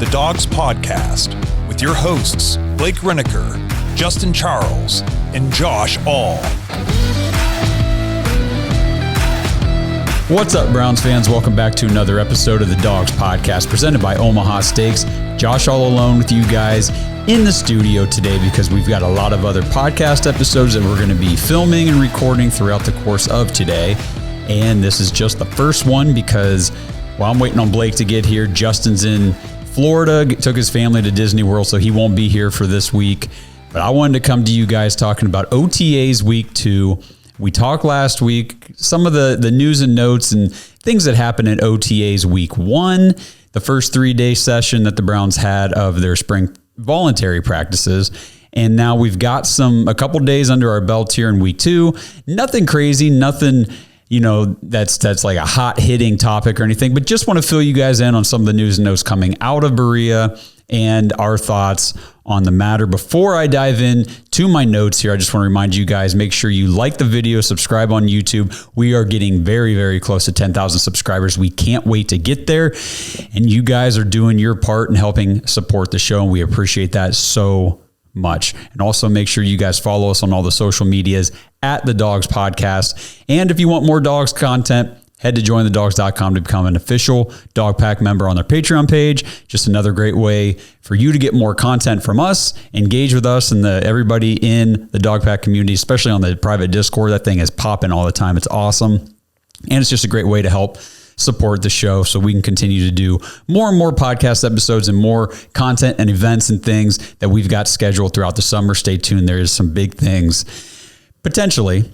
the Dawgs Podcast with your hosts, Blake Reneker, Justin Charles, and Josh All. What's up, Browns fans? Welcome back to another episode of the Dawgs Podcast presented by Omaha Steaks. Josh all alone with you guys in the studio today because we've got a lot of other podcast episodes that we're going to be filming and recording throughout the course of today. And this is just the first one because while I'm waiting on Blake to get here, Justin's in Florida, took his family to Disney World, so he won't be here for this week. But I wanted to come to you guys talking about OTAs week 2. We talked last week, some of the news and notes and things that happened at OTAs week 1, the first 3-day session that the Browns had of their spring voluntary practices. And now we've got a couple days under our belt here in week 2. Nothing crazy, nothing, that's like a hot hitting topic or anything, but just want to fill you guys in on some of the news and notes coming out of Berea and our thoughts on the matter. Before I dive in to my notes here, I just want to remind you guys, make sure you like the video, subscribe on YouTube. We are getting very, very close to 10,000 subscribers. We can't wait to get there. And you guys are doing your part in helping support the show. And we appreciate that so much. And also make sure you guys follow us on all the social medias at the Dawgs Podcast. And if you want more Dawgs content, head to jointhedawgs.com to become an official Dog Pack member on their Patreon page. Just another great way for you to get more content from us, engage with us and everybody in the Dog Pack community, especially on the private Discord. That thing is popping all the time. It's awesome. And it's just a great way to help support the show so we can continue to do more and more podcast episodes and more content and events and things that we've got scheduled throughout the summer. Stay tuned. There is some big things potentially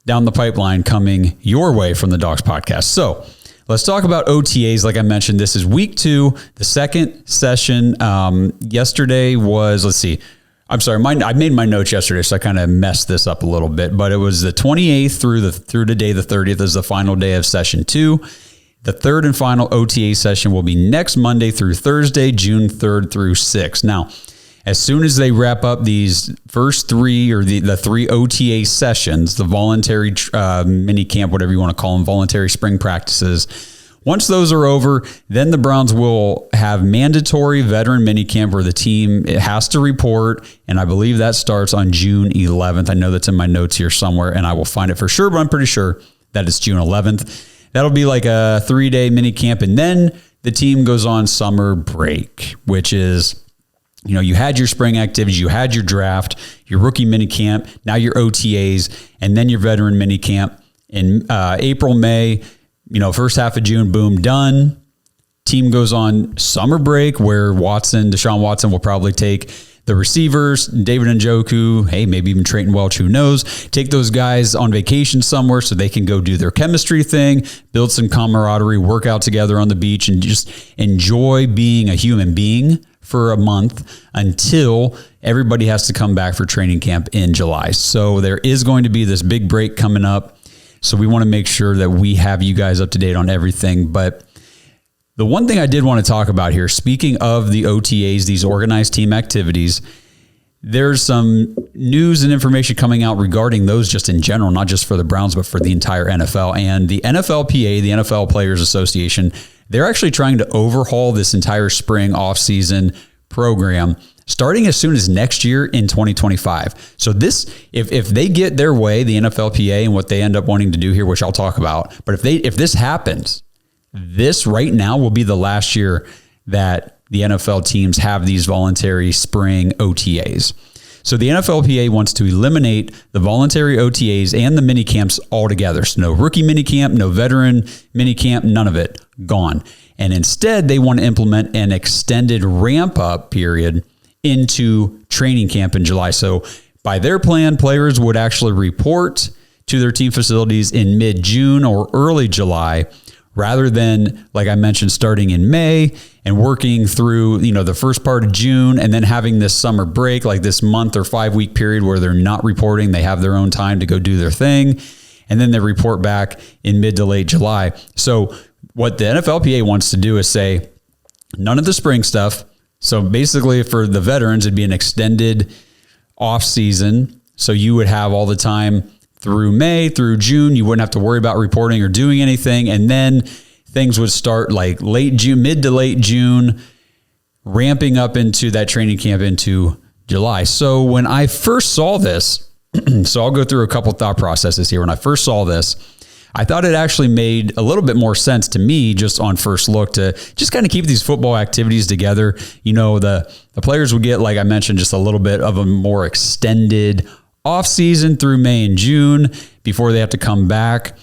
down the pipeline coming your way from the Dawgs Podcast. So let's talk about OTAs. Like I mentioned, this is week 2, the second session. Yesterday was, I made my notes yesterday, so I kind of messed this up a little bit, but it was the 28th through today, the 30th is the final day of session 2. The third and final OTA session will be next Monday through Thursday, June 3rd through 6th. Now, as soon as they wrap up these first 3 or the 3 OTA sessions, the voluntary mini camp, whatever you want to call them, voluntary spring practices, once those are over, then the Browns will have mandatory veteran mini camp where the team has to report, and I believe that starts on June 11th. I know that's in my notes here somewhere, and I will find it for sure, but I'm pretty sure that it's June 11th. That'll be like a 3-day mini camp, and then the team goes on summer break, which is, you had your spring activities, you had your draft, your rookie mini camp, now your OTAs, and then your veteran mini camp in April, May, first half of June, boom, done. Team goes on summer break where Deshaun Watson will probably take the receivers, David Njoku, maybe even Trayton Welch, who knows, take those guys on vacation somewhere so they can go do their chemistry thing, build some camaraderie, work out together on the beach, and just enjoy being a human being for a month until everybody has to come back for training camp in July. So there is going to be this big break coming up. So we want to make sure that we have you guys up to date on everything. But the one thing I did want to talk about here, speaking of the OTAs, these organized team activities, there's some news and information coming out regarding those just in general, not just for the Browns, but for the entire NFL. And the NFLPA, the NFL Players Association, they're actually trying to overhaul this entire spring off-season program starting as soon as next year in 2025. So if they get their way, the NFLPA and what they end up wanting to do here, which I'll talk about, but if this happens, this right now will be the last year that the NFL teams have these voluntary spring OTAs. So the NFLPA wants to eliminate the voluntary OTAs and the mini camps altogether. So no rookie mini camp, no veteran mini camp, none of it, gone. And instead, they want to implement an extended ramp up period into training camp in July. So by their plan, players would actually report to their team facilities in mid-June or early July, rather than, like I mentioned, starting in May and working through, the first part of June and then having this summer break, like this month or 5-week period where they're not reporting. They have their own time to go do their thing. And then they report back in mid to late July. So what the NFLPA wants to do is say, none of the spring stuff. So basically for the veterans, it'd be an extended off season. So you would have all the time through May, through June. You wouldn't have to worry about reporting or doing anything. And then things would start like late June, mid to late June, ramping up into that training camp into July. So when I first saw this, so I'll go through a couple thought processes here. When I first saw this, I thought it actually made a little bit more sense to me just on first look to just kind of keep these football activities together. You know, the players would get, like I mentioned, just a little bit of a more extended off season through May and June before they have to come back.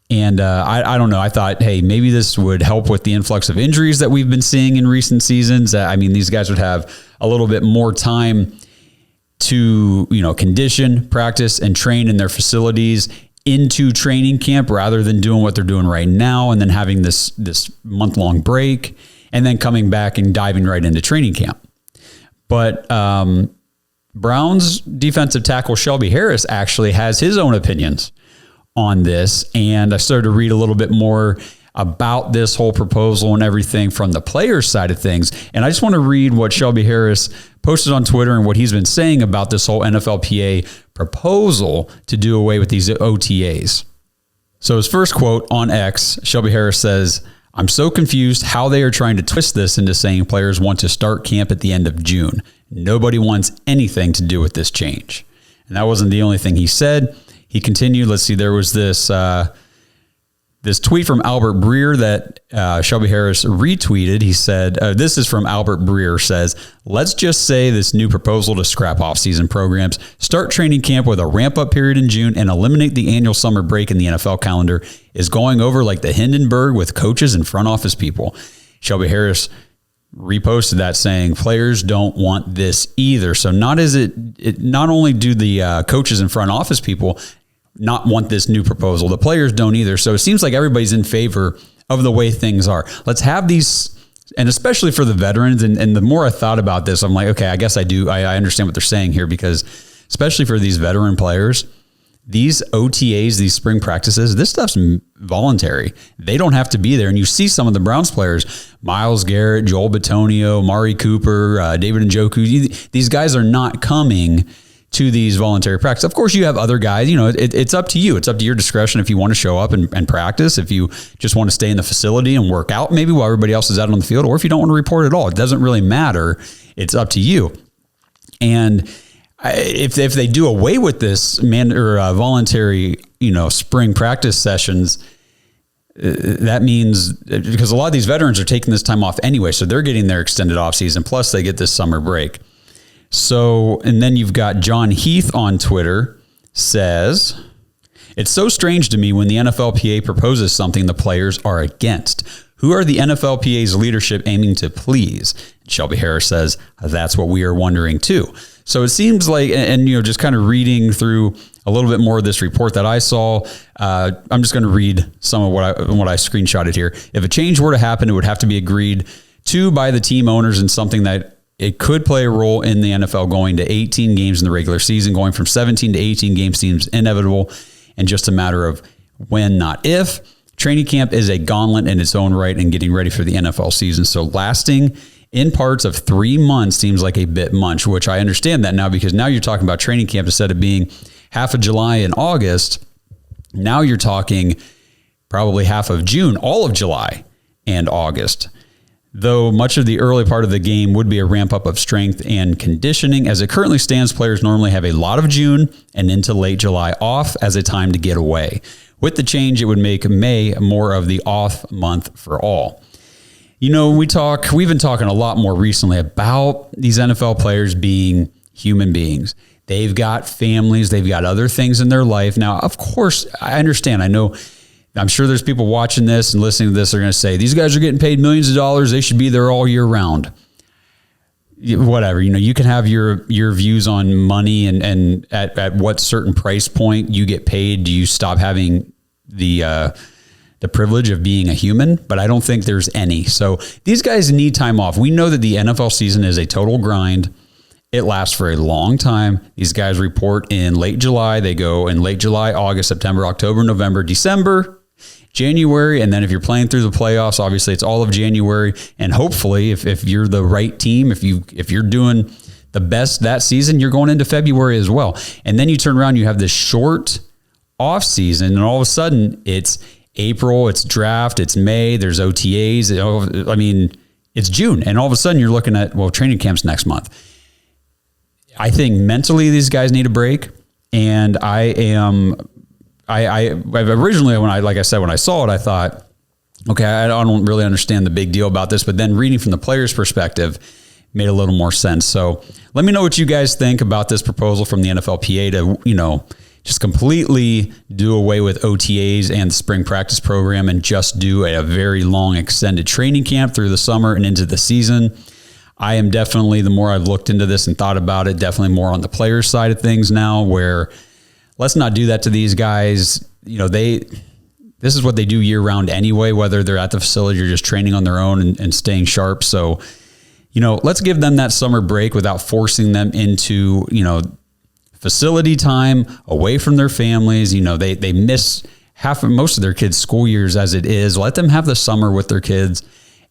And I don't know. I thought, hey, maybe this would help with the influx of injuries that we've been seeing in recent seasons. I mean, these guys would have a little bit more time to, you know, condition, practice, and train in their facilities into training camp rather than doing what they're doing right now and then having this month-long break and then coming back and diving right into training camp. But Browns defensive tackle Shelby Harris actually has his own opinions on this. And I started to read a little bit more about this whole proposal and everything from the players' side of things. And I just want to read what Shelby Harris posted on Twitter and what he's been saying about this whole NFLPA proposal to do away with these OTAs. So his first quote on X, Shelby Harris says, "I'm so confused how they are trying to twist this into saying players want to start camp at the end of June. Nobody wants anything to do with this change." And that wasn't the only thing he said. He continued. Let's see. There was this tweet from Albert Breer that Shelby Harris retweeted. He said, this is from Albert Breer, says, "Let's just say this new proposal to scrap off-season programs, start training camp with a ramp-up period in June, and eliminate the annual summer break in the NFL calendar is going over like the Hindenburg with coaches and front office people." Shelby Harris reposted that saying players don't want this either. So not only do the coaches and front office people not want this new proposal, the players don't either. So it seems like everybody's in favor of the way things are. Let's have these, and especially for the veterans. And the more I thought about this, I'm like, okay, I guess I understand what they're saying here, because especially for these veteran players, these OTAs, these spring practices, this stuff's voluntary. They don't have to be there. And you see some of the Browns players, Myles Garrett, Joel Bitonio, Mari Cooper, David Njoku, these guys are not coming to these voluntary practices. Of course, you have other guys, you know, it's up to you. It's up to your discretion if you want to show up and practice, if you just want to stay in the facility and work out maybe while everybody else is out on the field, or if you don't want to report at all. It doesn't really matter. It's up to you. And if they do away with this voluntary, you know, spring practice sessions, that means, because a lot of these veterans are taking this time off anyway, so they're getting their extended off season, plus they get this summer break. So, and then you've got John Heath on Twitter says, "It's so strange to me when the NFLPA proposes something the players are against. Who are the NFLPA's leadership aiming to please?" Shelby Harris says, "That's what we are wondering too." So it seems like, and you know, just kind of reading through a little bit more of this report that I saw, I'm just going to read some of what I screenshotted here. "If a change were to happen, it would have to be agreed to by the team owners, and something that it could play a role in the NFL going to 18 games in the regular season. Going from 17 to 18 games seems inevitable and just a matter of when, not if. Training camp is a gauntlet in its own right and getting ready for the NFL season. So lasting in parts of 3 months seems like a bit much," which I understand that now, because now you're talking about training camp instead of being half of July and August. Now you're talking probably half of June, all of July and August. Though much of the early part of the game would be a ramp up of strength and conditioning. As it currently stands, players normally have a lot of June and into late July off as a time to get away. With the change, it would make May more of the off month for all. You know, we've been talking a lot more recently about these NFL players being human beings. They've got families, they've got other things in their life. Now, of course, I understand. I'm sure there's people watching this and listening to this are going to say, these guys are getting paid millions of dollars. They should be there all year round. Whatever, you know, you can have your views on money and at what certain price point you get paid, do you stop having the privilege of being a human? But I don't think there's any. So these guys need time off. We know that the NFL season is a total grind. It lasts for a long time. These guys report in late July. They go in late July, August, September, October, November, December, January, and then if you're playing through the playoffs, obviously it's all of January. And hopefully, if you're the right team, if you're doing the best that season, you're going into February as well. And then you turn around, you have this short off season, and all of a sudden it's April, it's draft, it's May, there's OTAs. I mean, it's June, and all of a sudden you're looking at, well, training camp's next month. I think mentally these guys need a break, and I originally, when I saw it, I thought, okay, I don't really understand the big deal about this, but then reading from the player's perspective made a little more sense. So let me know what you guys think about this proposal from the NFLPA to, just completely do away with OTAs and the spring practice program and just do a very long extended training camp through the summer and into the season. I am definitely, the more I've looked into this and thought about it, definitely more on the players' side of things now, where let's not do that to these guys. This is what they do year round anyway, whether they're at the facility or just training on their own and staying sharp. So, let's give them that summer break without forcing them into, facility time away from their families. They miss most of their kids' school years as it is. Let them have the summer with their kids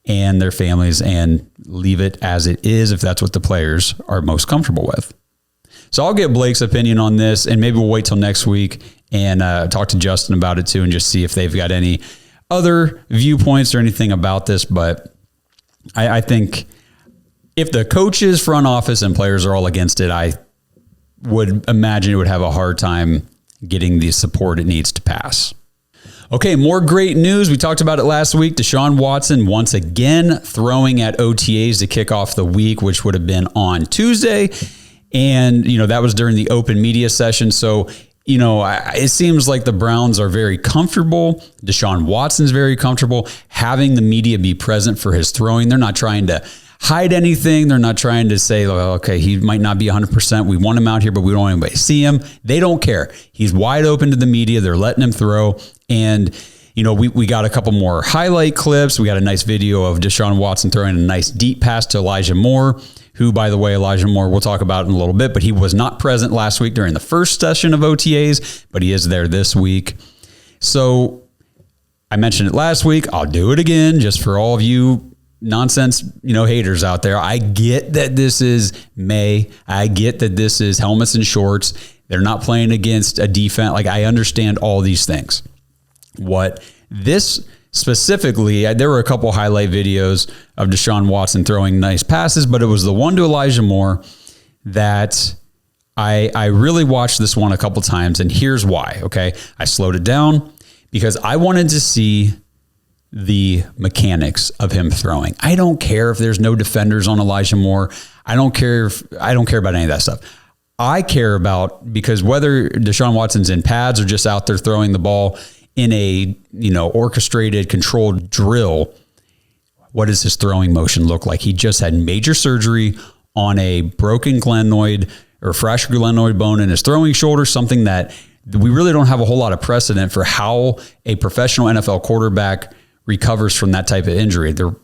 and their families and leave it as it is if that's what the players are most comfortable with. So I'll get Blake's opinion on this, and maybe we'll wait till next week and talk to Justin about it too and just see if they've got any other viewpoints or anything about this. But I think if the coaches, front office, and players are all against it, I would imagine it would have a hard time getting the support it needs to pass. Okay, more great news. We talked about it last week. Deshaun Watson once again throwing at OTAs to kick off the week, which would have been on Tuesday. And, that was during the open media session. So, it seems like the Browns are very comfortable. Deshaun Watson's very comfortable having the media be present for his throwing. They're not trying to hide anything. They're not trying to say, well, okay, he might not be 100%. We want him out here, but we don't want anybody to see him. They don't care. He's wide open to the media. They're letting him throw. And, we got a couple more highlight clips. We got a nice video of Deshaun Watson throwing a nice deep pass to Elijah Moore, who, by the way, Elijah Moore, we'll talk about in a little bit, but he was not present last week during the first session of OTAs, but he is there this week. So I mentioned it last week. I'll do it again just for all of you nonsense, haters out there. I get that this is May. I get that this is helmets and shorts. They're not playing against a defense. I understand all these things. What this specifically, there were a couple highlight videos of Deshaun Watson throwing nice passes, but it was the one to Elijah Moore that I really watched this one a couple times, and here's why, okay? I slowed it down because I wanted to see the mechanics of him throwing. I don't care if there's no defenders on Elijah Moore. I don't care about any of that stuff. I care about, because whether Deshaun Watson's in pads or just out there throwing the ball in a, orchestrated, controlled drill, what does his throwing motion look like? He just had major surgery on a broken glenoid or fractured glenoid bone in his throwing shoulder, something that we really don't have a whole lot of precedent for how a professional NFL quarterback recovers from that type of injury. There,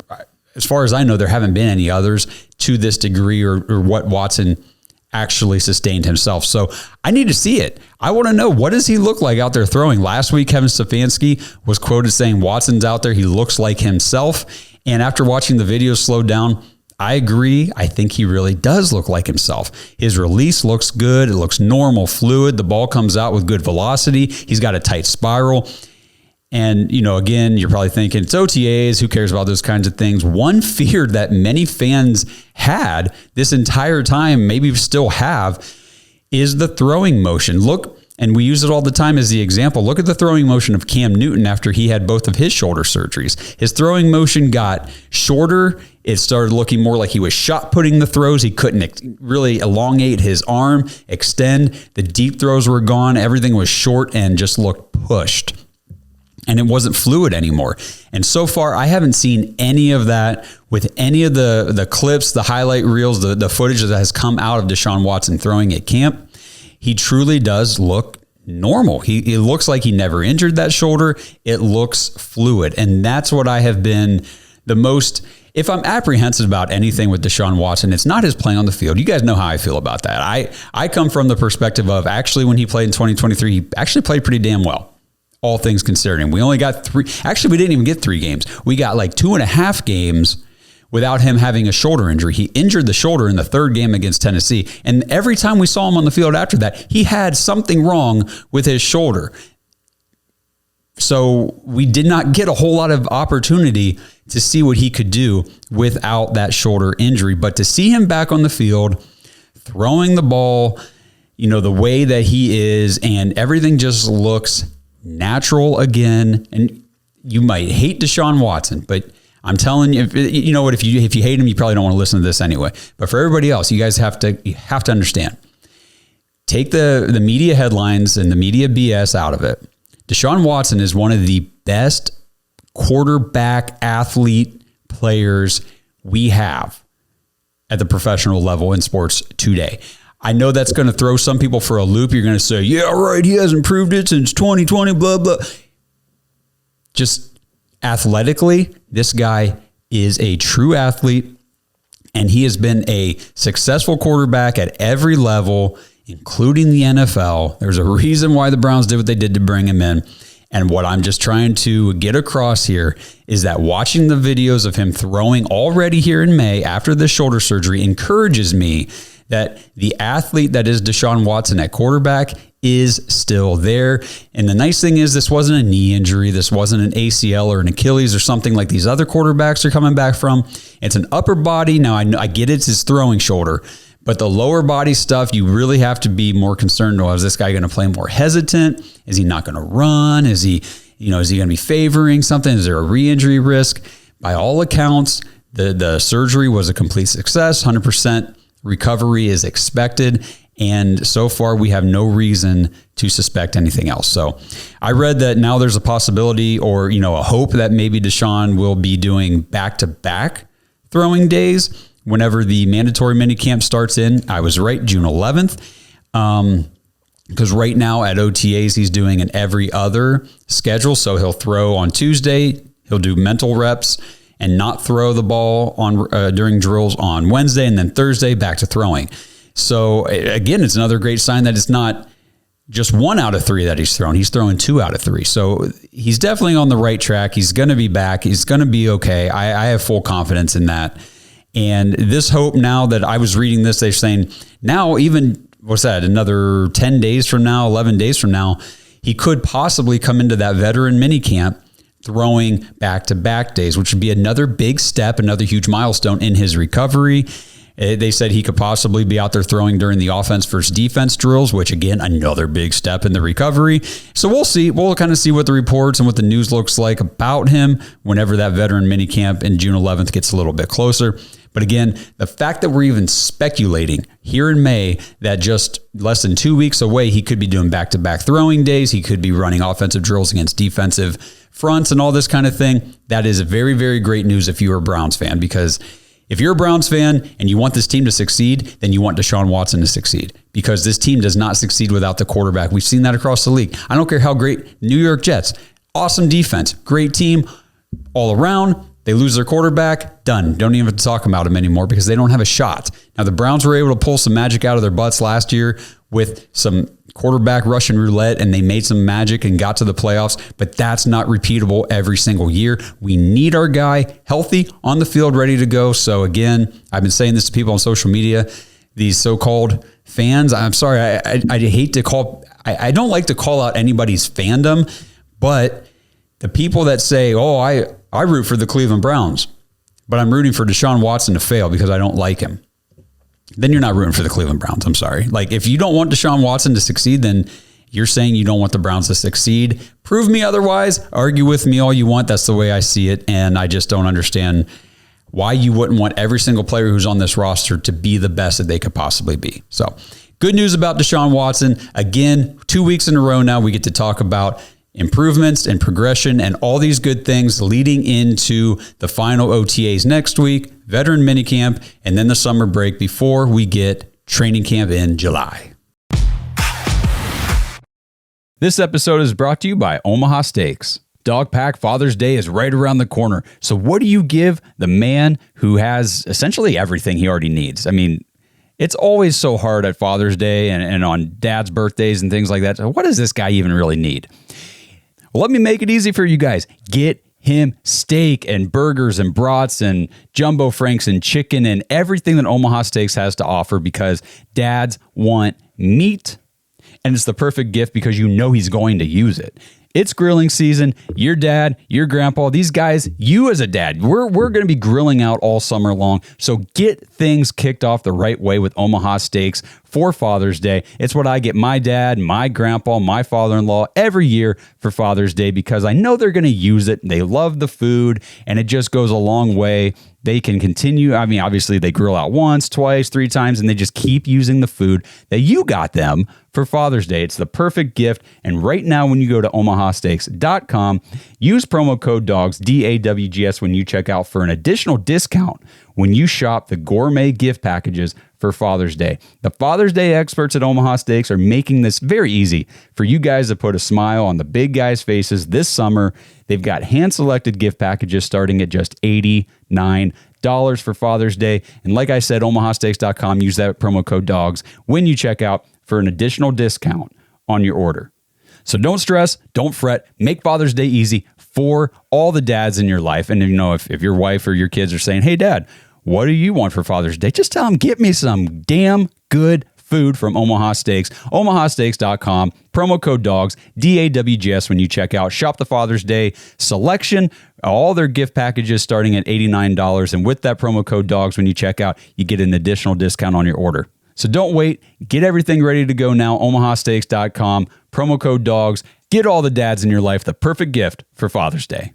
as far as I know, there haven't been any others to this degree or what Watson actually sustained himself. So I need to see it. I want to know, what does he look like out there throwing? Last week, Kevin Stefanski was quoted saying Watson's out there, he looks like himself. And after watching the video slowed down, I agree. I think he really does look like himself. His release looks good. It looks normal, fluid. The ball comes out with good velocity. He's got a tight spiral. And, again, you're probably thinking it's OTAs. Who cares about those kinds of things? One fear that many fans had this entire time, maybe still have, is the throwing motion. Look, and we use it all the time as the example. Look at the throwing motion of Cam Newton after he had both of his shoulder surgeries. His throwing motion got shorter. It started looking more like he was shot putting the throws. He couldn't really elongate his arm, extend. The deep throws were gone. Everything was short and just looked pushed. And it wasn't fluid anymore. And so far, I haven't seen any of that with any of the clips, the highlight reels, the footage that has come out of Deshaun Watson throwing at camp. He truly does look normal. He looks like he never injured that shoulder. It looks fluid. And that's what I have been the most, if I'm apprehensive about anything with Deshaun Watson, it's not his playing on the field. You guys know how I feel about that. I come from the perspective of, actually, when he played in 2023, he actually played pretty damn well, all things considering. We only got 3. Actually, we didn't even get 3 games. We got 2.5 games without him having a shoulder injury. He injured the shoulder in the 3rd game against Tennessee. And every time we saw him on the field after that, he had something wrong with his shoulder. So we did not get a whole lot of opportunity to see what he could do without that shoulder injury. But to see him back on the field, throwing the ball, the way that he is, and everything just looks natural again. And you might hate Deshaun Watson, but I'm telling you, you know what, if you hate him, you probably don't want to listen to this anyway. But for everybody else, you guys have to understand. Take the media headlines and the media BS out of it. Deshaun Watson is one of the best quarterback athlete players we have at the professional level in sports today. I know that's going to throw some people for a loop. You're going to say, yeah, right, he hasn't proved it since 2020, blah, blah. Just athletically, this guy is a true athlete, and he has been a successful quarterback at every level, including the NFL. There's a reason why the Browns did what they did to bring him in. And what I'm just trying to get across here is that watching the videos of him throwing already here in May after the shoulder surgery encourages me that the athlete that is Deshaun Watson at quarterback is still there. And the nice thing is, this wasn't a knee injury. This wasn't an ACL or an Achilles or something like these other quarterbacks are coming back from. It's an upper body. Now, I get it's his throwing shoulder, but the lower body stuff, you really have to be more concerned. Well, is this guy going to play more hesitant? Is he not going to run? Is he going to be favoring something? Is there a re-injury risk? By all accounts, the surgery was a complete success. 100% recovery is expected. And so far, we have no reason to suspect anything else. So I read that now there's a possibility or, a hope that maybe Deshaun will be doing back-to-back throwing days whenever the mandatory minicamp starts in. I was right, June 11th. Because right now at OTAs, he's doing an every other schedule. So he'll throw on Tuesday, he'll do mental reps and not throw the ball on during drills on Wednesday, and then Thursday back to throwing. So again, it's another great sign that it's not just 1 out of 3 that he's thrown. He's throwing 2 out of 3. So he's definitely on the right track. He's going to be back. He's going to be okay. I have full confidence in that. And this hope now that I was reading this, they're saying now even, another 10 days from now, 11 days from now, he could possibly come into that veteran minicamp throwing back-to-back days, which would be another big step, another huge milestone in his recovery. They said he could possibly be out there throwing during the offense versus defense drills, which again, another big step in the recovery. So we'll see. We'll kind of see what the reports and what the news looks like about him whenever that veteran minicamp in June 11th gets a little bit closer. But again, the fact that we're even speculating here in May that just less than 2 weeks away, he could be doing back-to-back throwing days. He could be running offensive drills against defensive fronts and all this kind of thing. That is very, very great news if you're a Browns fan, because if you're a Browns fan and you want this team to succeed, then you want Deshaun Watson to succeed, because this team does not succeed without the quarterback. We've seen that across the league. I don't care how great New York Jets, awesome defense, great team all around. They lose their quarterback, done. Don't even talk about them anymore because they don't have a shot. Now, the Browns were able to pull some magic out of their butts last year with some quarterback Russian roulette, and they made some magic and got to the playoffs, but that's not repeatable every single year. We need our guy healthy, on the field, ready to go. So again, I've been saying this to people on social media, these so-called fans. I'm sorry, I hate to call, I don't like to call out anybody's fandom, but the people that say, oh, I root for the Cleveland Browns, but I'm rooting for Deshaun Watson to fail because I don't like him, then you're not rooting for the Cleveland Browns. I'm sorry. Like, if you don't want Deshaun Watson to succeed, then you're saying you don't want the Browns to succeed. Prove me otherwise. Argue with me all you want. That's the way I see it. And I just don't understand why you wouldn't want every single player who's on this roster to be the best that they could possibly be. So good news about Deshaun Watson. Again, 2 weeks in a row now, we get to talk about improvements and progression and all these good things leading into the final OTAs next week, veteran minicamp, and then the summer break before we get training camp in July. This episode is brought to you by Omaha Steaks. Dog Pack Father's Day is right around the corner. So what do you give the man who has essentially everything he already needs? I mean, it's always so hard at Father's Day and on dad's birthdays and things like that. So what does this guy even really need? Well, let me make it easy for you guys. Get him steak and burgers and brats and jumbo franks and chicken and everything that Omaha Steaks has to offer, because dads want meat, and it's the perfect gift because you know he's going to use it. It's grilling season. Your dad, your grandpa, these guys, you as a dad, we're going to be grilling out all summer long. So get things kicked off the right way with Omaha Steaks for Father's Day. It's what I get my dad, my grandpa, my father-in-law every year for Father's Day because I know they're going to use it. They love the food, and it just goes a long way. They can continue. I mean, obviously, they grill out once, twice, 3 times, and they just keep using the food that you got them for Father's Day. It's the perfect gift. And right now, when you go to omahasteaks.com, use promo code DAWGS, DAWGS, when you check out for an additional discount when you shop the gourmet gift packages for Father's Day. The Father's Day experts at Omaha Steaks are making this very easy for you guys to put a smile on the big guys' faces this summer. They've got hand-selected gift packages starting at just $89 for Father's Day. And like I said, omahasteaks.com, use that promo code DAWGS when you check out for an additional discount on your order. So don't stress, don't fret, make Father's Day easy for all the dads in your life. And if your wife or your kids are saying, hey, Dad, what do you want for Father's Day? Just tell them, get me some damn good food from Omaha Steaks. omahasteaks.com, promo code DAWGS, DAWGS when you check out. Shop the Father's Day selection, all their gift packages starting at $89. And with that promo code DAWGS when you check out, you get an additional discount on your order. So don't wait. Get everything ready to go now. omahasteaks.com, promo code DAWGS. Get all the dads in your life the perfect gift for Father's Day.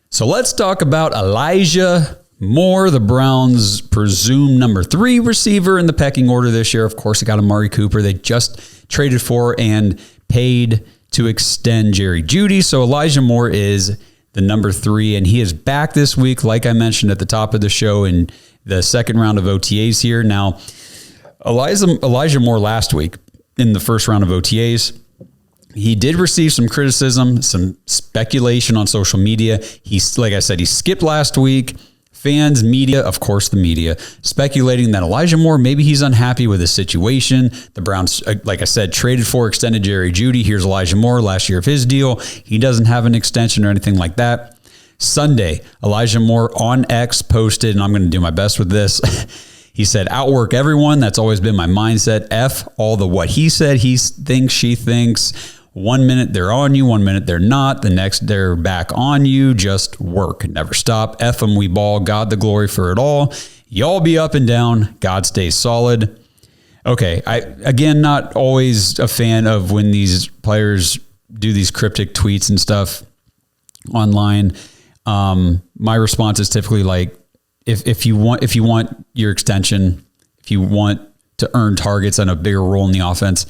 So let's talk about Elijah Moore, the Browns' presumed number 3 receiver in the pecking order this year. Of course, they got Amari Cooper. They just traded for and paid to extend Jerry Jeudy. So Elijah Moore is the number 3, and he is back this week, like I mentioned at the top of the show, in the second round of OTAs here. Now, Elijah Moore last week in the first round of OTAs, he did receive some criticism, some speculation on social media. Like I said, he skipped last week. Fans, media, of course the media, speculating that Elijah Moore, maybe he's unhappy with his situation. The Browns, like I said, traded for, extended Jerry Jeudy. Here's Elijah Moore, last year of his deal. He doesn't have an extension or anything like that. Sunday, Elijah Moore on X posted, and I'm going to do my best with this. He said, outwork everyone. That's always been my mindset. F all the what he said, he thinks, she thinks. 1 minute they're on you, 1 minute they're not. The next they're back on you. Just work. Never stop. F them, we ball. God the glory for it all. Y'all be up and down. God stays solid. Okay, again, not always a fan of when these players do these cryptic tweets and stuff online. My response is typically like, if you want your extension, if you want to earn targets and a bigger role in the offense,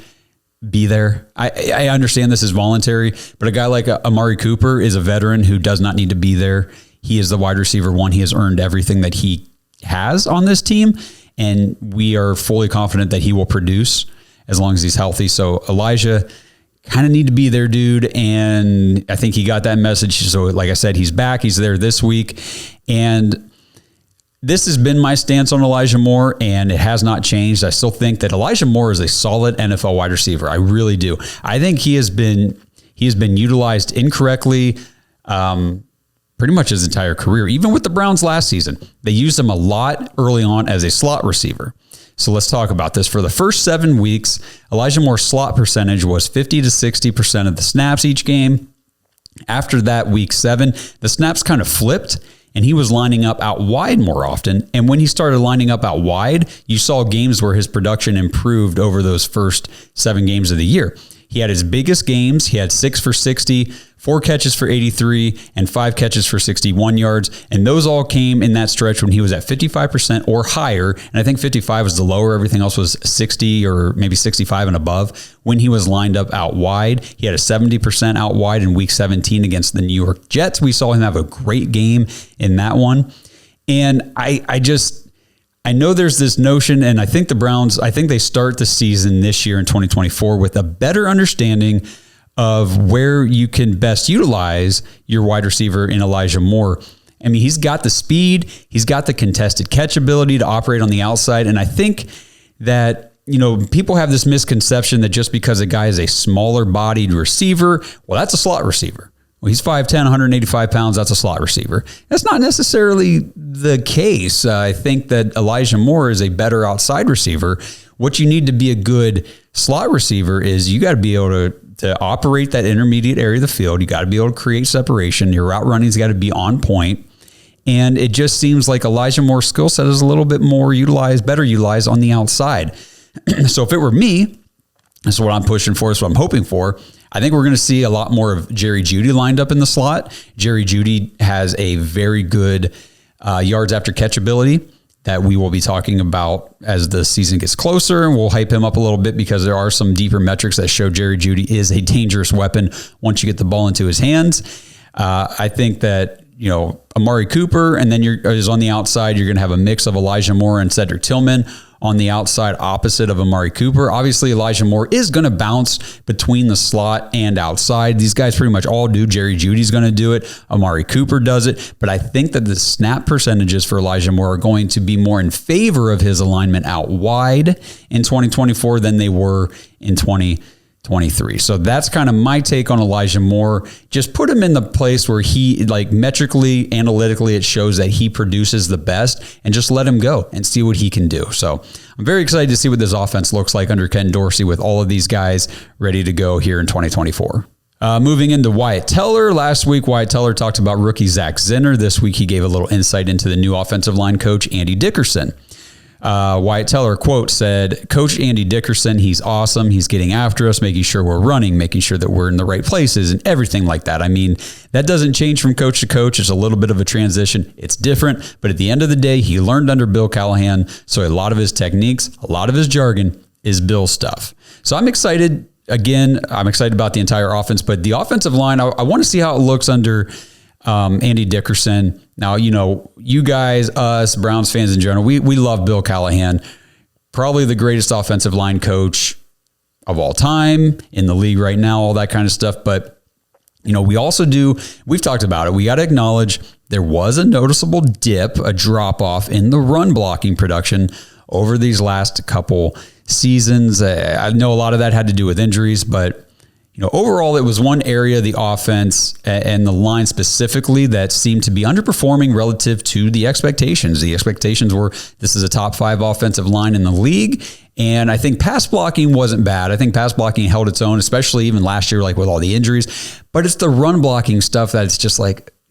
be there. I understand this is voluntary, but a guy like Amari Cooper is a veteran who does not need to be there. He is the wide receiver 1. He has earned everything that he has on this team, and we are fully confident that he will produce as long as he's healthy. So Elijah kind of need to be there, dude, and I think he got that message. So like I said, he's back. He's there this week, and this has been my stance on Elijah Moore, and it has not changed. I still think that Elijah Moore is a solid NFL wide receiver. I really do. I think he has been utilized incorrectly pretty much his entire career. Even with the Browns last season, they used him a lot early on as a slot receiver. So let's talk about this. For the first 7 weeks, Elijah Moore's slot percentage was 50 to 60% of the snaps each game. After that, week 7, the snaps kind of flipped, and he was lining up out wide more often. And when he started lining up out wide, you saw games where his production improved over those first 7 games of the year. He had his biggest games. He had 6 for 60, 4 catches for 83, and 5 catches for 61 yards. And those all came in that stretch when he was at 55% or higher. And I think 55 was the lower. Everything else was 60 or maybe 65 and above. When he was lined up out wide, he had a 70% out wide in week 17 against the New York Jets. We saw him have a great game in that one. And I know there's this notion, and I think the Browns, they start the season this year in 2024 with a better understanding of where you can best utilize your wide receiver in Elijah Moore. I mean, he's got the speed, he's got the contested catch ability to operate on the outside, and I think that, people have this misconception that just because a guy is a smaller bodied receiver, well, that's a slot receiver. Well, he's 5'10", 185 pounds. That's a slot receiver. That's not necessarily the case. I think that Elijah Moore is a better outside receiver. What you need to be a good slot receiver is you got to be able to operate that intermediate area of the field. You got to be able to create separation. Your route running's got to be on point. And it just seems like Elijah Moore's skill set is a little bit more better utilized on the outside. So if it were me, that's what I'm pushing for. That's what I'm hoping for. I think we're going to see a lot more of Jerry Jeudy lined up in the slot. Jerry Jeudy has a very good yards after catch ability that we will be talking about as the season gets closer, and we'll hype him up a little bit because there are some deeper metrics that show Jerry Jeudy is a dangerous weapon once you get the ball into his hands. I think that, Amari Cooper, and then is on the outside. You're going to have a mix of Elijah Moore and Cedric Tillman on the outside opposite of Amari Cooper. Obviously, Elijah Moore is going to bounce between the slot and outside. These guys pretty much all do. Jerry Judy's going to do it. Amari Cooper does it. But I think that the snap percentages for Elijah Moore are going to be more in favor of his alignment out wide in 2024 than they were in 2023. So that's kind of my take on Elijah Moore. Just put him in the place where he, metrically, analytically, it shows that he produces the best, and just let him go and see what he can do. So I'm very excited to see what this offense looks like under Ken Dorsey with all of these guys ready to go here in 2024. Moving into Wyatt Teller. Last week, Wyatt Teller talked about rookie Zach Zinner. This week, he gave a little insight into the new offensive line coach, Andy Dickerson. Wyatt Teller, quote, said, "Coach Andy Dickerson, he's awesome. He's getting after us, making sure we're running, making sure that we're in the right places and everything like that." I mean, that doesn't change from coach to coach. It's a little bit of a transition. It's different. But at the end of the day, he learned under Bill Callahan. So a lot of his techniques, a lot of his jargon is Bill stuff. So I'm excited. Again, I'm excited about the entire offense. But the offensive line, I want to see how it looks under Andy Dickerson. Now, you guys, us, Browns fans in general, we love Bill Callahan, probably the greatest offensive line coach of all time in the league right now, all that kind of stuff. But, we've talked about it. We got to acknowledge there was a noticeable dip, a drop off in the run blocking production over these last couple seasons. I know a lot of that had to do with injuries, but overall, it was one area, the offense and the line specifically, that seemed to be underperforming relative to the expectations. The expectations were this is a top 5 offensive line in the league. And I think pass blocking wasn't bad. I think pass blocking held its own, especially even last year, with all the injuries. But it's the run blocking stuff that it's just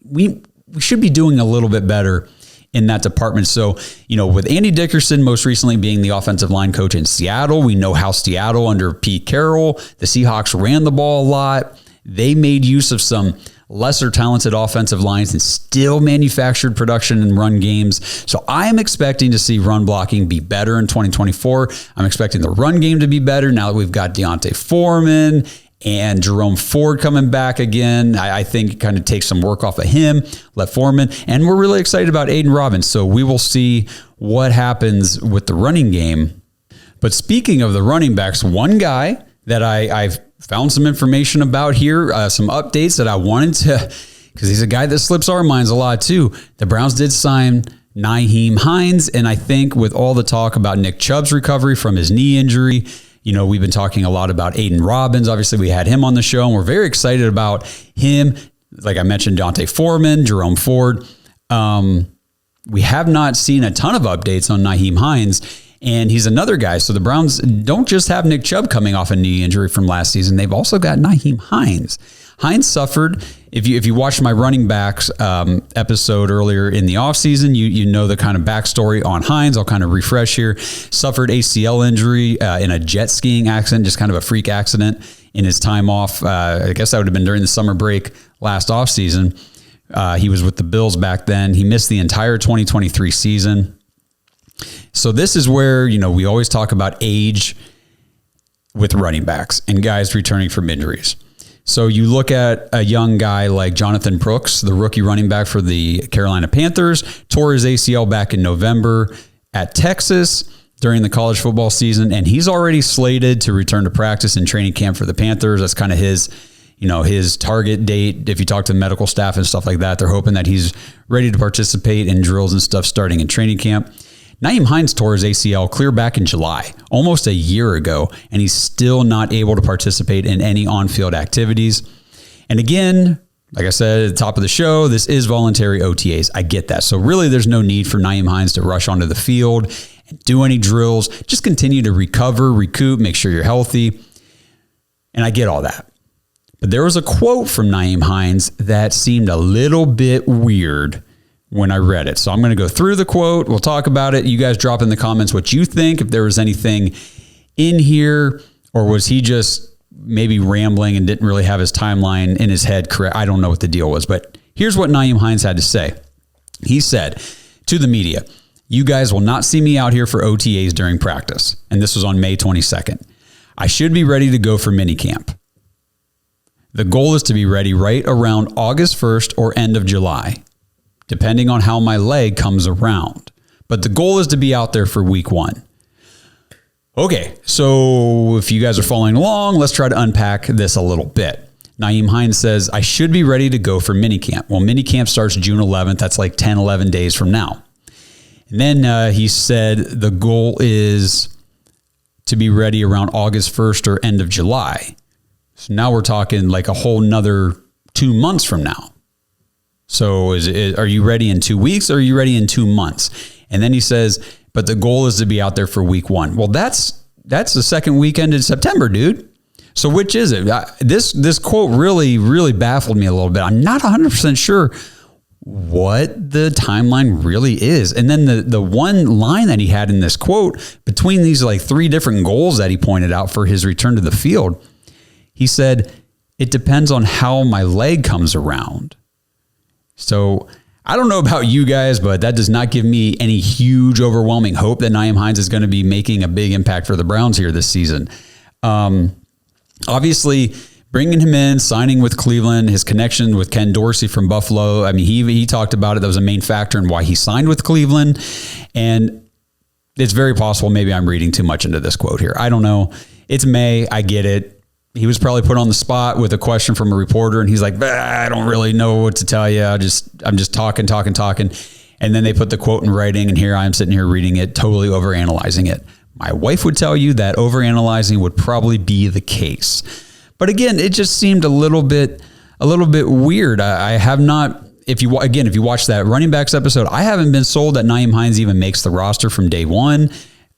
we should be doing a little bit better in that department. So, with Andy Dickerson most recently being the offensive line coach in Seattle, we know how Seattle under Pete Carroll, the Seahawks ran the ball a lot. They made use of some lesser talented offensive lines and still manufactured production and run games. So I am expecting to see run blocking be better in 2024. I'm expecting the run game to be better now that we've got D'Onta Foreman and Jerome Ford coming back again. I think kind of takes some work off of him, let Foreman. And we're really excited about Aiden Robbins. So we will see what happens with the running game. But speaking of the running backs, one guy that I've found some information about here, some updates that I wanted to, because he's a guy that slips our minds a lot too. The Browns did sign Nyheim Hines. And I think with all the talk about Nick Chubb's recovery from his knee injury, we've been talking a lot about Aiden Robbins. Obviously, we had him on the show, and we're very excited about him. Like I mentioned, D'Onta Foreman, Jerome Ford. We have not seen a ton of updates on Nyheim Hines, and he's another guy. So the Browns don't just have Nick Chubb coming off a knee injury from last season. They've also got Nyheim Hines. Hines suffered, if you watched my running backs episode earlier in the offseason, you know the kind of backstory on Hines. I'll kind of refresh here. Suffered ACL injury in a jet skiing accident, just kind of a freak accident in his time off. I guess that would have been during the summer break last offseason. He was with the Bills back then. He missed the entire 2023 season. So this is where, we always talk about age with running backs and guys returning from injuries. So you look at a young guy like Jonathan Brooks, the rookie running back for the Carolina Panthers, tore his ACL back in November at Texas during the college football season, and he's already slated to return to practice and training camp for the Panthers. That's kind of his target date. If you talk to the medical staff and stuff like that, they're hoping that he's ready to participate in drills and stuff starting in training camp. Nyheim Hines tore his ACL clear back in July, almost a year ago, and he's still not able to participate in any on-field activities. And again, like I said at the top of the show, this is voluntary OTAs. I get that. So really, there's no need for Nyheim Hines to rush onto the field and do any drills. Just continue to recover, recoup, make sure you're healthy. And I get all that. But there was a quote from Nyheim Hines that seemed a little bit weird when I read it. So I'm going to go through the quote. We'll talk about it. You guys drop in the comments what you think, if there was anything in here, or was he just maybe rambling and didn't really have his timeline in his head correct. I don't know what the deal was, but here's what Nyheim Hines had to say. He said to the media, "You guys will not see me out here for OTAs during practice." And this was on May 22nd. "I should be ready to go for minicamp. The goal is to be ready right around August 1st or end of July, depending on how my leg comes around. But the goal is to be out there for week 1. Okay, so if you guys are following along, let's try to unpack this a little bit. Nyheim Hines says, "I should be ready to go for minicamp." Well, minicamp starts June 11th. That's like 10, 11 days from now. And then he said the goal is to be ready around August 1st or end of July. So now we're talking like a whole nother 2 months from now. So are you ready in 2 weeks or are you ready in 2 months? And then he says, but the goal is to be out there for week 1. Well, that's the second weekend in September, dude. So which is it? This quote really baffled me a little bit. I'm not 100% sure what the timeline really is. And then the one line that he had in this quote, between these like 3 different goals that he pointed out for his return to the field, he said, "It depends on how my leg comes around." So I don't know about you guys, but that does not give me any huge, overwhelming hope that Nyheim Hines is going to be making a big impact for the Browns here this season. Obviously, bringing him in, signing with Cleveland, his connection with Ken Dorsey from Buffalo. I mean, he talked about it. That was a main factor in why he signed with Cleveland. And it's very possible maybe I'm reading too much into this quote here. I don't know. It's May. I get it. He was probably put on the spot with a question from a reporter, and he's like, "I don't really know what to tell you. I'm just talking. And then they put the quote in writing, and here I am sitting here reading it, totally overanalyzing it. My wife would tell you that overanalyzing would probably be the case. But again, it just seemed a little bit weird. I have not, if you watch that running backs episode, I haven't been sold that Nyheim Hines even makes the roster from day one.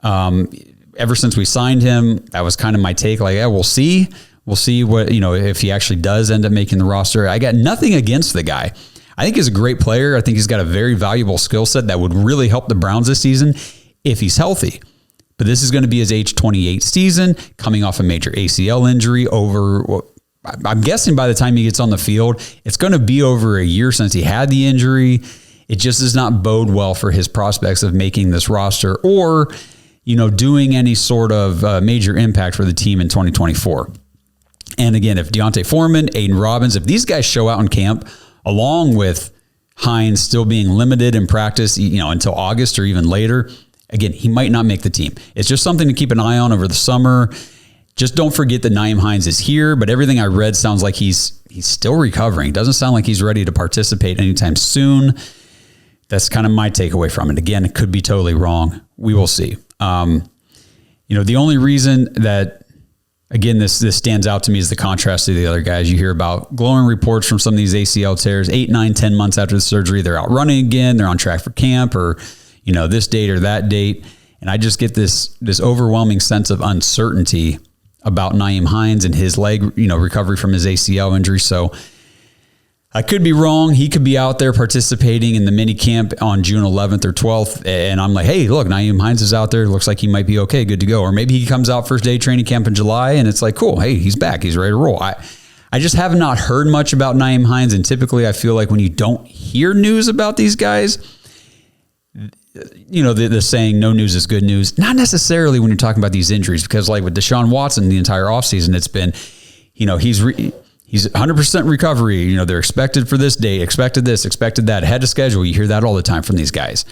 Ever since we signed him, that was kind of my take. Like, yeah, we'll see. We'll see what, if he actually does end up making the roster. I got nothing against the guy. I think he's a great player. I think he's got a very valuable skill set that would really help the Browns this season if he's healthy. But this is going to be his age 28 season, coming off a major ACL injury I'm guessing by the time he gets on the field, it's going to be over a year since he had the injury. It just does not bode well for his prospects of making this roster or, doing any sort of major impact for the team in 2024. And again, if Deontay Foreman, Aiden Robbins, if these guys show out in camp, along with Hines still being limited in practice, until August or even later, again, he might not make the team. It's just something to keep an eye on over the summer. Just don't forget that Nyheim Hines is here, but everything I read sounds like he's still recovering. Doesn't sound like he's ready to participate anytime soon. That's kind of my takeaway from it. Again, it could be totally wrong. We will see. The only reason that, again, this stands out to me is the contrast to the other guys. You hear about glowing reports from some of these ACL tears, 8, 9, 10 months after the surgery, they're out running again, they're on track for camp, or this date or that date. And I just get this overwhelming sense of uncertainty about Nyheim Hines and his leg, recovery from his ACL injury. So I could be wrong. He could be out there participating in the mini camp on June 11th or 12th. And I'm like, hey, look, Nyheim Hines is out there. Looks like he might be okay, good to go. Or maybe he comes out first day training camp in July and it's like, cool, hey, he's back. He's ready to roll. I just have not heard much about Nyheim Hines. And typically I feel like when you don't hear news about these guys, the saying, no news is good news. Not necessarily when you're talking about these injuries, because like with Deshaun Watson, the entire offseason, it's been, he's 100% recovery. They're expected for this date, expected this, expected that, ahead of schedule. You hear that all the time from these guys.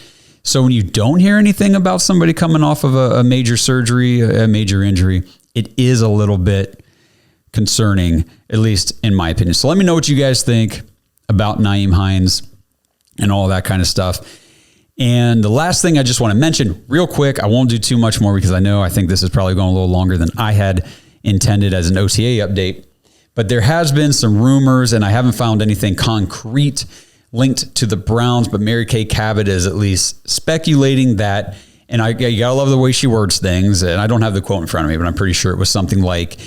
So when you don't hear anything about somebody coming off of a major surgery, a major injury, it is a little bit concerning, at least in my opinion. So let me know what you guys think about Nyheim Hines and all that kind of stuff. And the last thing I just want to mention real quick, I won't do too much more because I think this is probably going a little longer than I had intended as an OTA update. But there has been some rumors, and I haven't found anything concrete linked to the Browns, but Mary Kay Cabot is at least speculating that and you gotta love the way she words things. And I don't have the quote in front of me, but I'm pretty sure it was something like,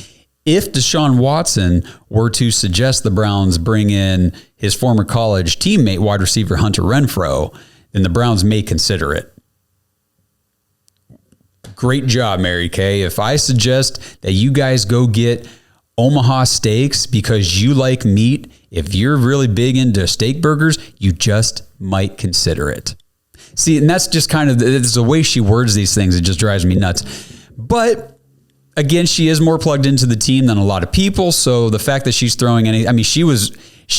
if Deshaun Watson were to suggest the Browns bring in his former college teammate, wide receiver Hunter Renfrow, then the Browns may consider it. Great job, Mary Kay. If I suggest that you guys go get Omaha steaks because you like meat, if you're really big into steak burgers, you just might consider it. See, and that's just kind of it's the way she words these things. It just drives me nuts. But again, she is more plugged into the team than a lot of people. So the fact that she's throwing she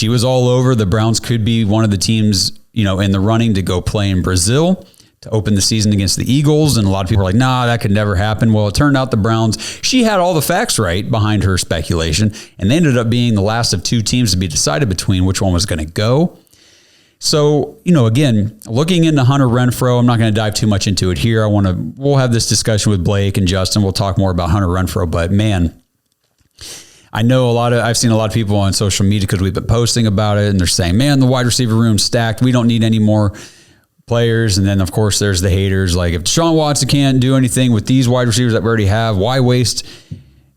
was all over. The Browns could be one of the teams, in the running to go play in Brazil to open the season against the Eagles. And a lot of people are like, nah, that could never happen. Well, it turned out the Browns, she had all the facts right behind her speculation, and they ended up being the last of two teams to be decided between which one was going to go. So, again, looking into Hunter Renfrow, I'm not going to dive too much into it here. We'll have this discussion with Blake and Justin. We'll talk more about Hunter Renfrow, but man, I know I've seen a lot of people on social media because we've been posting about it, and they're saying, man, the wide receiver room's stacked. We don't need any more players. And then, of course, there's the haters. Like, if Deshaun Watson can't do anything with these wide receivers that we already have, why waste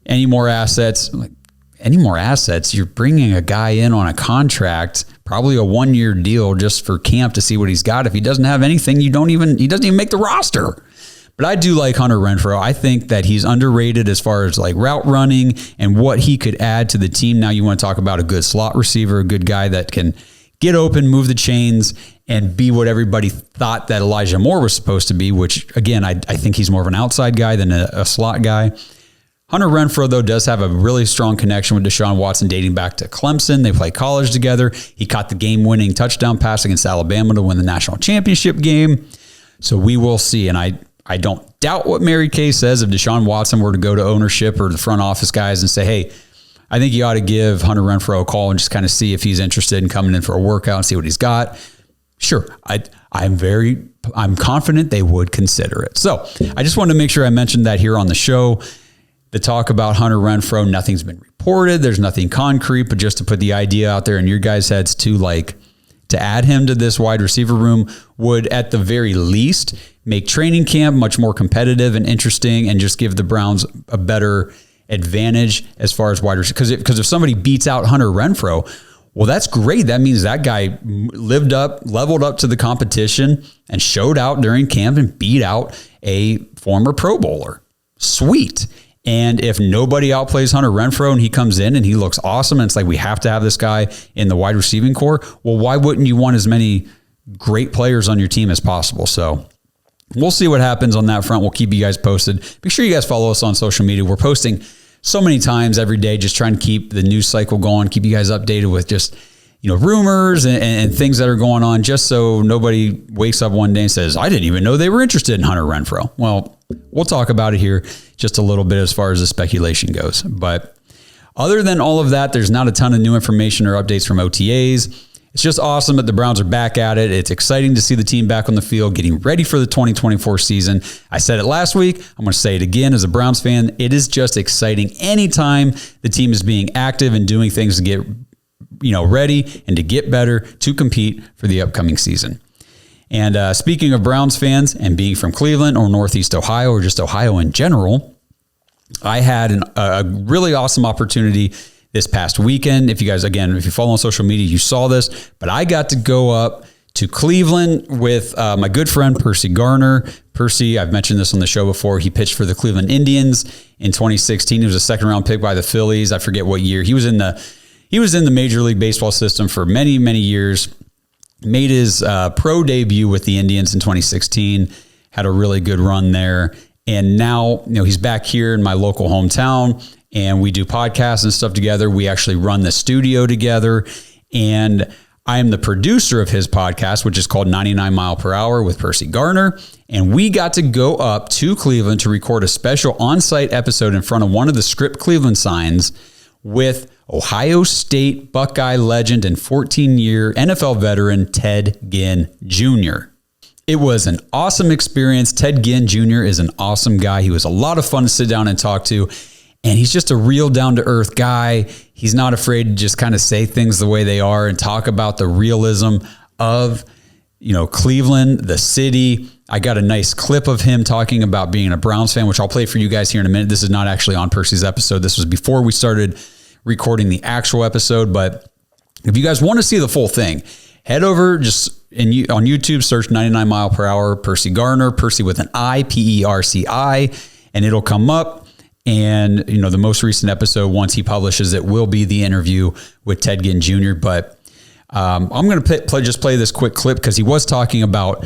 any more assets? Like, any more assets? You're bringing a guy in on a contract, probably a 1-year deal just for camp to see what he's got. If he doesn't have anything, he doesn't even make the roster. But I do like Hunter Renfrow. I think that he's underrated as far as like route running and what he could add to the team. Now you want to talk about a good slot receiver, a good guy that can get open, move the chains, and be what everybody thought that Elijah Moore was supposed to be, which, again, I think he's more of an outside guy than a slot guy. Hunter Renfrow, though, does have a really strong connection with Deshaun Watson dating back to Clemson. They play college together. He caught the game-winning touchdown pass against Alabama to win the national championship game. So we will see. And I don't doubt what Mary Kay says. If Deshaun Watson were to go to ownership or the front office guys and say, hey, I think you ought to give Hunter Renfrow a call and just kind of see if he's interested in coming in for a workout and see what he's got. Sure, I'm confident they would consider it. So I just wanted to make sure I mentioned that here on the show. The talk about Hunter Renfrow, nothing's been reported. There's nothing concrete, but just to put the idea out there in your guys' heads to add him to this wide receiver room would at the very least make training camp much more competitive and interesting and just give the Browns a better advantage as far as wide receiver. Because if somebody beats out Hunter Renfrow, well, that's great. That means that guy leveled up to the competition and showed out during camp and beat out a former Pro Bowler. Sweet. And if nobody outplays Hunter Renfrow and he comes in and he looks awesome, and it's like we have to have this guy in the wide receiving core, well, why wouldn't you want as many great players on your team as possible? So we'll see what happens on that front. We'll keep you guys posted. Make sure you guys follow us on social media. We're posting so many times every day, just trying to keep the news cycle going, keep you guys updated with just, rumors and things that are going on, just so nobody wakes up one day and says, I didn't even know they were interested in Hunter Renfrow. Well, we'll talk about it here just a little bit as far as the speculation goes. But other than all of that, there's not a ton of new information or updates from OTAs. It's just awesome that the Browns are back at it. It's exciting to see the team back on the field, getting ready for the 2024 season. I said it last week. I'm going to say it again as a Browns fan. It is just exciting anytime the team is being active and doing things to get ready and to get better to compete for the upcoming season. And speaking of Browns fans and being from Cleveland or Northeast Ohio or just Ohio in general, I had a really awesome opportunity this past weekend. If you follow on social media, you saw this, but I got to go up to Cleveland with my good friend, Percy Garner. Percy, I've mentioned this on the show before. He pitched for the Cleveland Indians in 2016. He was a second-round pick by the Phillies. I forget what year. He was in the Major League Baseball system for many, many years. Made his pro debut with the Indians in 2016. Had a really good run there. And now, he's back here in my local hometown, and we do podcasts and stuff together. We actually run the studio together, and I am the producer of his podcast, which is called 99 Mile Per Hour with Percy Garner. And we got to go up to Cleveland to record a special on-site episode in front of one of the Script Cleveland signs with Ohio State Buckeye legend and 14-year NFL veteran Ted Ginn Jr. It was an awesome experience. Ted Ginn Jr. is an awesome guy. He was a lot of fun to sit down and talk to, and he's just a real down-to-earth guy. He's not afraid to just kind of say things the way they are and talk about the realism of Cleveland, the city. I got a nice clip of him talking about being a Browns fan, which I'll play for you guys here in a minute. This is not actually on Percy's episode. This was before we started recording the actual episode. But if you guys want to see the full thing, head over on YouTube, search 99 mile per hour Percy Garner, Percy with an I, Perci, and it'll come up. And, the most recent episode, once he publishes it, will be the interview with Ted Ginn Jr. But I'm going to just play this quick clip because he was talking about,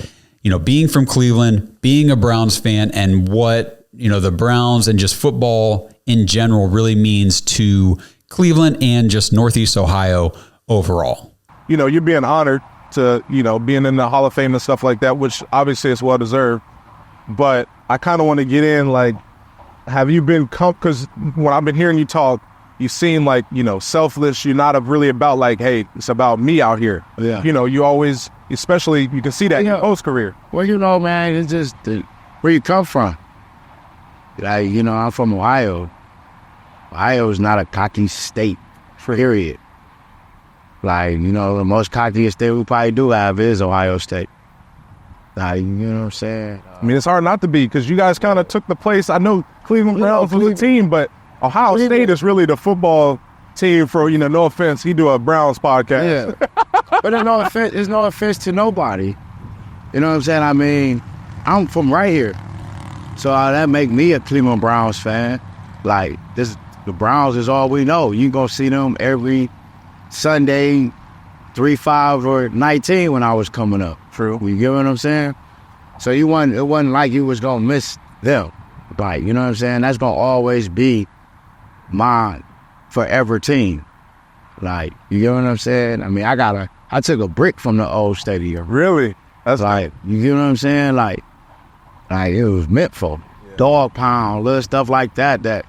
being from Cleveland, being a Browns fan, and what, the Browns and just football in general really means to Cleveland and just Northeast Ohio overall. You're being honored to, being in the Hall of Fame and stuff like that, which obviously is well-deserved. But I kind of want to get in, have you been, because when I've been hearing you talk, you seem like, selfless. You're not really about hey, it's about me out here. Yeah. You always, especially, you can see that in your post career. Well, man, it's just where you come from. I'm from Ohio. Ohio is not a cocky state, period. The most cockiest state we probably do have is Ohio State. You know what I'm saying? It's hard not to be because you guys kind of took the place. I know Cleveland Browns was a team, but Ohio State is really the football team for, no offense. He do a Browns podcast. Yeah. But there's no offense to nobody. You know what I'm saying? I'm from right here. So that make me a Cleveland Browns fan. The Browns is all we know. You going to see them every Sunday, 3, 5, or 19 when I was coming up. True. You get what I'm saying? So it wasn't like you was going to miss them. You know what I'm saying? That's going to always be my forever team. You get what I'm saying? I took a brick from the old stadium. Really? That's you get what I'm saying? It was meant for dog pound, little stuff like that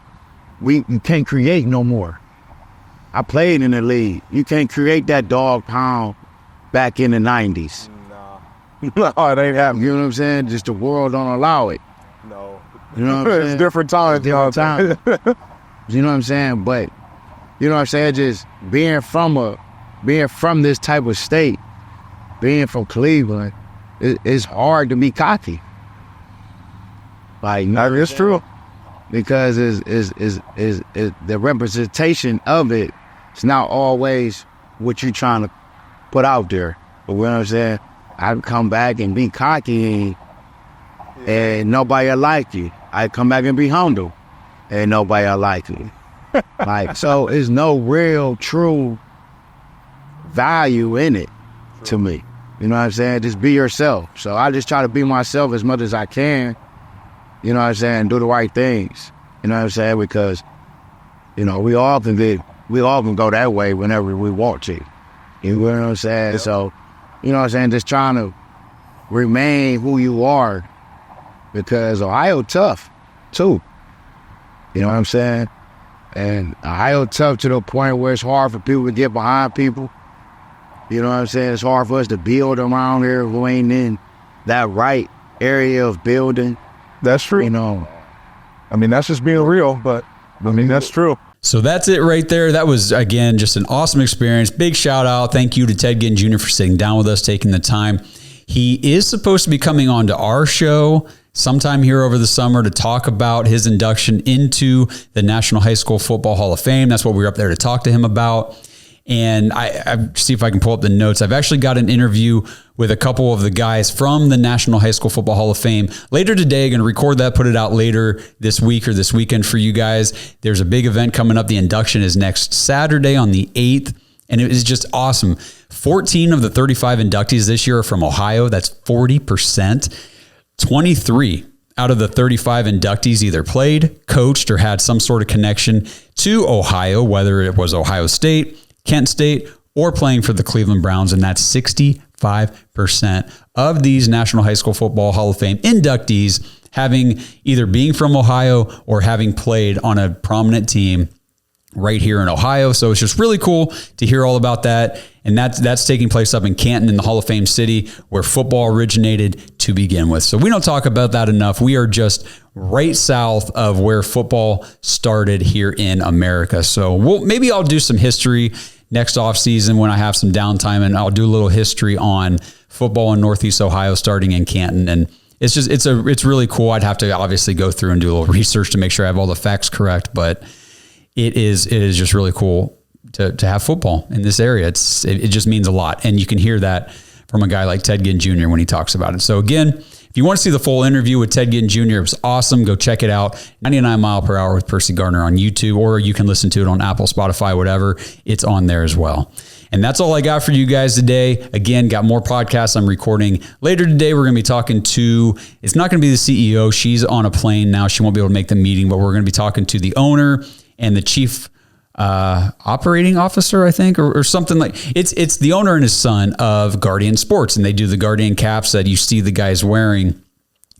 we can't create no more. I played in the league. You can't create that dog pound back in the 90s. No, it ain't happening. You know what I'm saying? Just the world don't allow it. No. You know what I'm saying? It's different times. Different times. You know what I'm saying? But, you know what I'm saying? Just being from this type of state, being from Cleveland, it's hard to be cocky. It's true. Because is the representation of it is not always what you're trying to put out there. But you know what I'm saying? I come back and be cocky and nobody will like you. I come back and be humble and nobody will like you. So there's no real true value in it to me. You know what I'm saying? Just be yourself. So I just try to be myself as much as I can. You know what I'm saying? Do the right things. You know what I'm saying? Because, we all can go that way whenever we want to. You know what I'm saying? Yep. So, you know what I'm saying? Just trying to remain who you are because Ohio tough too. You know what I'm saying? And Ohio tough to the point where it's hard for people to get behind people. You know what I'm saying? It's hard for us to build around here who ain't in that right area of building. That's true. That's just being real, but that's true. So that's it right there. That was, again, just an awesome experience. Big shout out. Thank you to Ted Ginn Jr. for sitting down with us, taking the time. He is supposed to be coming on to our show sometime here over the summer to talk about his induction into the National High School Football Hall of Fame. That's what we were up there to talk to him about. And I see if I can pull up the notes. I've actually got an interview with a couple of the guys from the National High School Football Hall of Fame later today. Going to record that, put it out later this week or this weekend for you guys. There's a big event coming up. The induction is next Saturday on the 8th. And it is just awesome. 14 of the 35 inductees this year are from Ohio. That's 40%. 23 out of the 35 inductees either played, coached, or had some sort of connection to Ohio, whether it was Ohio State, Kent State, or playing for the Cleveland Browns. And that's 65% of these National High School Football Hall of Fame inductees having either being from Ohio or having played on a prominent team right here in Ohio. So it's just really cool to hear all about that. And that's taking place up in Canton in the Hall of Fame city where football originated to begin with. So we don't talk about that enough. We are just right south of where football started here in America. So maybe I'll do some history next off season when I have some downtime, and I'll do a little history on football in Northeast Ohio, starting in Canton. And it's really cool. I'd have to obviously go through and do a little research to make sure I have all the facts correct, but it is just really cool to have football in this area. It just means a lot. And you can hear that from a guy like Ted Ginn Jr. when he talks about it. So again, if you want to see the full interview with Ted Ginn Jr., it was awesome. Go check it out. 99 Mile Per Hour with Percy Gardner on YouTube, or you can listen to it on Apple, Spotify, whatever. It's on there as well. And that's all I got for you guys today. Again, got more podcasts I'm recording later today. We're going to be talking to, it's not going to be the CEO. She's on a plane now. She won't be able to make the meeting, but we're going to be talking to the owner and the chief operating officer, I think, or something like it's the owner and his son of Guardian Sports, and they do the Guardian caps that you see the guys wearing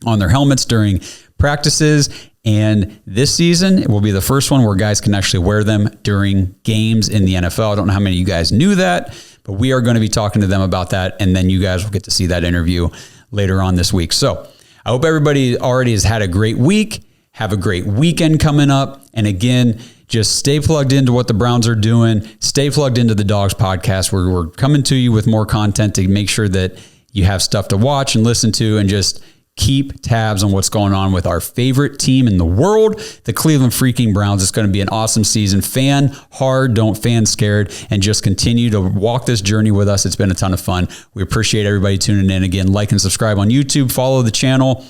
on their helmets during practices. And this season, it will be the first one where guys can actually wear them during games in the NFL. I don't know how many of you guys knew that, but we are going to be talking to them about that. And then you guys will get to see that interview later on this week. So I hope everybody already has had a great week. Have a great weekend coming up. And again, just stay plugged into what the Browns are doing. Stay plugged into the Dawgs podcast, where we're coming to you with more content to make sure that you have stuff to watch and listen to, and just keep tabs on what's going on with our favorite team in the world, the Cleveland freaking Browns. It's going to be an awesome season. Fan hard, don't fan scared, and just continue to walk this journey with us. It's been a ton of fun. We appreciate everybody tuning in. Again, like and subscribe on YouTube, follow the channel,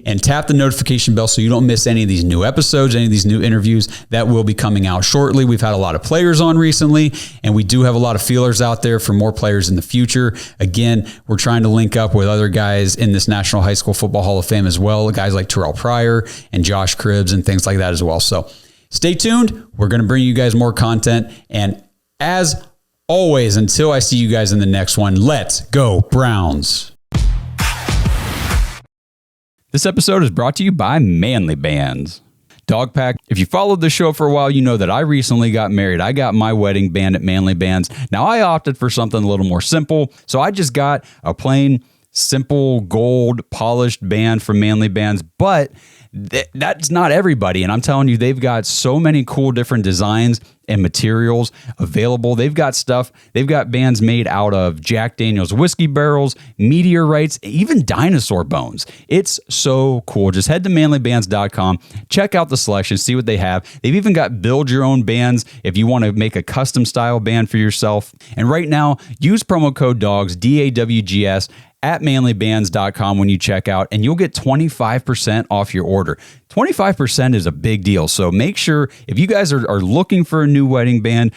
and tap the notification bell so you don't miss any of these new episodes, any of these new interviews that will be coming out shortly. We've had a lot of players on recently, and we do have a lot of feelers out there for more players in the future. Again, we're trying to link up with other guys in this National High School Football Hall of Fame as well, guys like Terrell Pryor and Josh Cribbs and things like that as well. So stay tuned. We're going to bring you guys more content. And as always, until I see you guys in the next one, let's go Browns. This episode is brought to you by Manly Bands. Dog Pack, if you followed the show for a while, you know that I recently got married. I got my wedding band at Manly Bands. Now, I opted for something a little more simple, so I just got a plain, simple, gold, polished band from Manly Bands, but that's not everybody. And I'm telling you, they've got so many cool different designs and materials available. They've got bands made out of Jack Daniel's whiskey barrels, meteorites, even dinosaur bones. It's so cool. Just head to manlybands.com, check out the selection, see what they have. They've even got build your own bands if you want to make a custom style band for yourself. And right now, use promo code DAWGS, DAWGS, at manlybands.com when you check out, and you'll get 25% off your order. 25% is a big deal. So make sure, if you guys are looking for a new wedding band,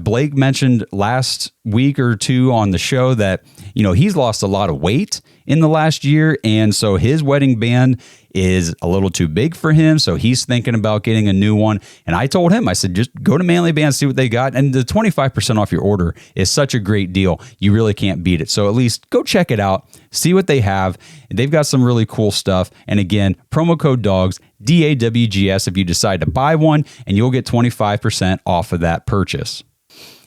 Blake mentioned last week or two on the show that, he's lost a lot of weight in the last year. And so his wedding band is a little too big for him. So he's thinking about getting a new one. And I told him, I said, just go to Manly Bands, see what they got. And the 25% off your order is such a great deal. You really can't beat it. So at least go check it out, see what they have. They've got some really cool stuff. And again, promo code DAWGS, DAWGS, if you decide to buy one, and you'll get 25% off of that purchase.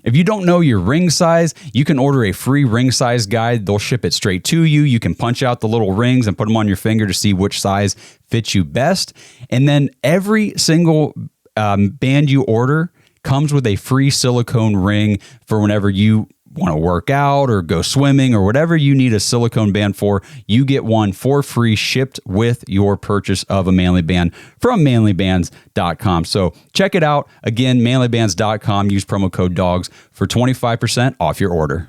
If you don't know your ring size, you can order a free ring size guide. They'll ship it straight to you. You can punch out the little rings and put them on your finger to see which size fits you best. And then every single band you order comes with a free silicone ring for whenever you want to work out or go swimming or whatever you need a silicone band for. You get one for free shipped with your purchase of a Manly Band from manlybands.com. So check it out. Again, manlybands.com. Use promo code DAWGS for 25% off your order.